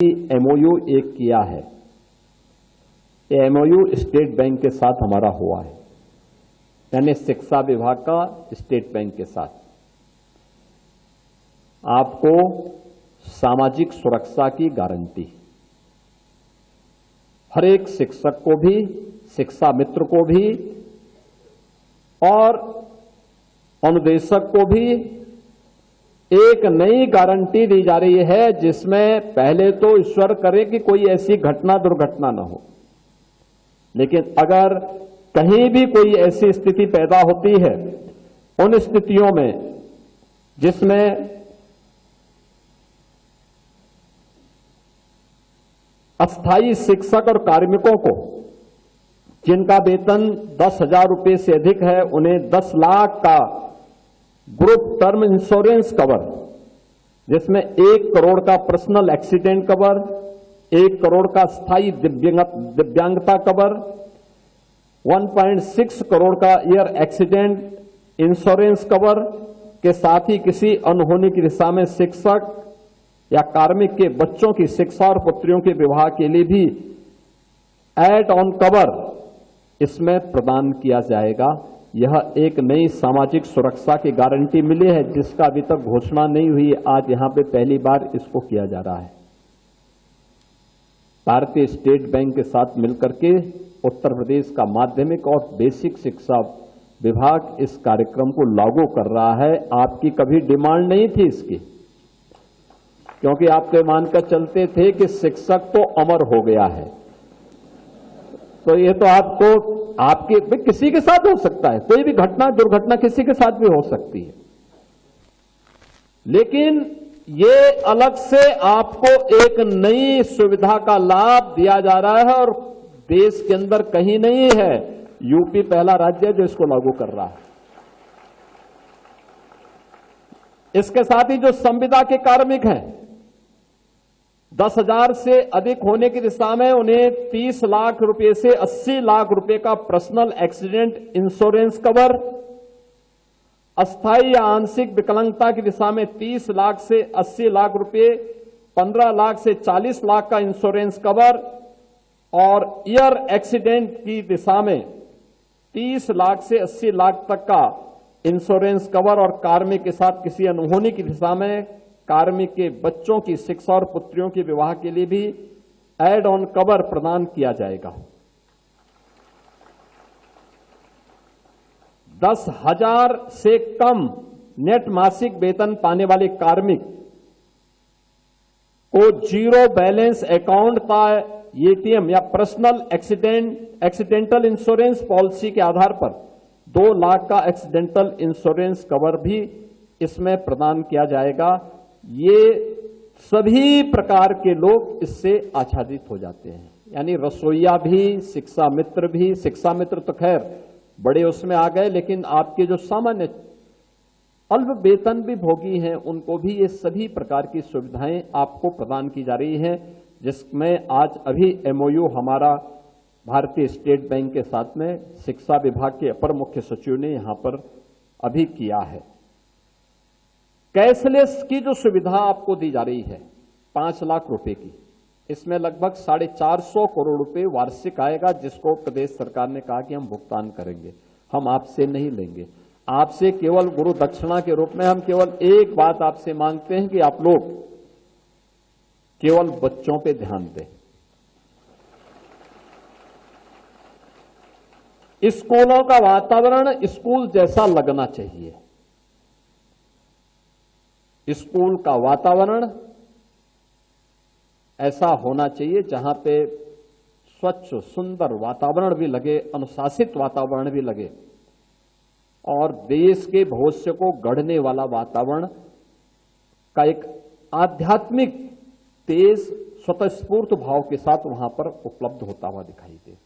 MOU एक किया है। ये एमओयू स्टेट बैंक के साथ हमारा हुआ है, यानी शिक्षा विभाग का स्टेट बैंक के साथ। आपको सामाजिक सुरक्षा की गारंटी, हर एक शिक्षक को भी, शिक्षा मित्र को भी और अनुदेशक को भी एक नई गारंटी दी जा रही है, जिसमें पहले तो ईश्वर करे कि कोई ऐसी घटना दुर्घटना न हो, लेकिन अगर कहीं भी कोई ऐसी स्थिति पैदा होती है, उन स्थितियों में जिसमें अस्थायी शिक्षक और कार्मिकों को जिनका वेतन 10,000 रुपये से अधिक है, उन्हें 10 लाख का ग्रुप टर्म इंश्योरेंस कवर, जिसमें 1 करोड़ का पर्सनल एक्सीडेंट कवर, 1 करोड़ का स्थायी दिव्यांगता कवर, 1.6 करोड़ का ईयर एक्सीडेंट इंश्योरेंस कवर के साथ ही किसी अनहोनी की दिशा में शिक्षक या कार्मिक के बच्चों की शिक्षा और पुत्रियों के विवाह के लिए भी एड ऑन कवर इसमें प्रदान किया जाएगा। यह एक नई सामाजिक सुरक्षा की गारंटी मिली है, जिसका अभी तक घोषणा नहीं हुई। आज यहां पे पहली बार इसको किया जा रहा है। भारतीय स्टेट बैंक के साथ मिलकर के उत्तर प्रदेश का माध्यमिक और बेसिक शिक्षा विभाग इस कार्यक्रम को लागू कर रहा है। आपकी कभी डिमांड नहीं थी इसकी, क्योंकि आप तो मानकर चलते थे कि शिक्षक तो अमर हो गया है, तो ये तो आपको आपके किसी के साथ हो सकता है, कोई भी घटना दुर्घटना किसी के साथ भी हो सकती है, लेकिन ये अलग से आपको एक नई सुविधा का लाभ दिया जा रहा है और देश के अंदर कहीं नहीं है। यूपी पहला राज्य है जो इसको लागू कर रहा है। इसके साथ ही जो संविदा के कार्मिक हैं, 10,000 से अधिक होने की दिशा में उन्हें 30 लाख रुपए से 80 लाख रुपए का पर्सनल एक्सीडेंट इंश्योरेंस कवर, अस्थायी या आंशिक विकलांगता की दिशा में 30 लाख से 80 लाख रुपए, 15 लाख से 40 लाख का इंश्योरेंस कवर और ईयर एक्सीडेंट की दिशा में 30 लाख से 80 लाख तक का इंश्योरेंस कवर और कार्मिक के साथ किसी अनहोनी की दिशा में कार्मिक के बच्चों की शिक्षा और पुत्रियों के विवाह के लिए भी एड ऑन कवर प्रदान किया जाएगा। 10,000 से कम नेट मासिक वेतन पाने वाले कार्मिक को जीरो बैलेंस अकाउंट का एटीएम या पर्सनल एक्सीडेंटल इंश्योरेंस पॉलिसी के आधार पर 2 लाख का एक्सीडेंटल इंश्योरेंस कवर भी इसमें प्रदान किया जाएगा। ये सभी प्रकार के लोग इससे आच्छादित हो जाते हैं, यानी रसोईया भी, शिक्षा मित्र भी। शिक्षा मित्र तो खैर बड़े उसमें आ गए, लेकिन आपके जो सामान्य अल्प वेतन भी भोगी हैं, उनको भी ये सभी प्रकार की सुविधाएं आपको प्रदान की जा रही हैं, जिसमें आज अभी एमओयू हमारा भारतीय स्टेट बैंक के साथ में शिक्षा विभाग के अपर मुख्य सचिव ने यहां पर अभी किया है। कैशलेस की जो सुविधा आपको दी जा रही है 5 लाख रुपए की, इसमें लगभग 450 करोड़ रुपए वार्षिक आएगा, जिसको प्रदेश सरकार ने कहा कि हम भुगतान करेंगे, हम आपसे नहीं लेंगे। आपसे केवल गुरु दक्षिणा के रूप में हम केवल एक बात आपसे मांगते हैं कि आप लोग केवल बच्चों पे ध्यान दें। स्कूलों का वातावरण स्कूल जैसा लगना चाहिए। स्कूल का वातावरण ऐसा होना चाहिए जहां पे स्वच्छ सुंदर वातावरण भी लगे, अनुशासित वातावरण भी लगे और देश के भविष्य को गढ़ने वाला वातावरण का एक आध्यात्मिक तेज स्वतःस्फूर्त भाव के साथ वहां पर उपलब्ध होता हुआ दिखाई दे।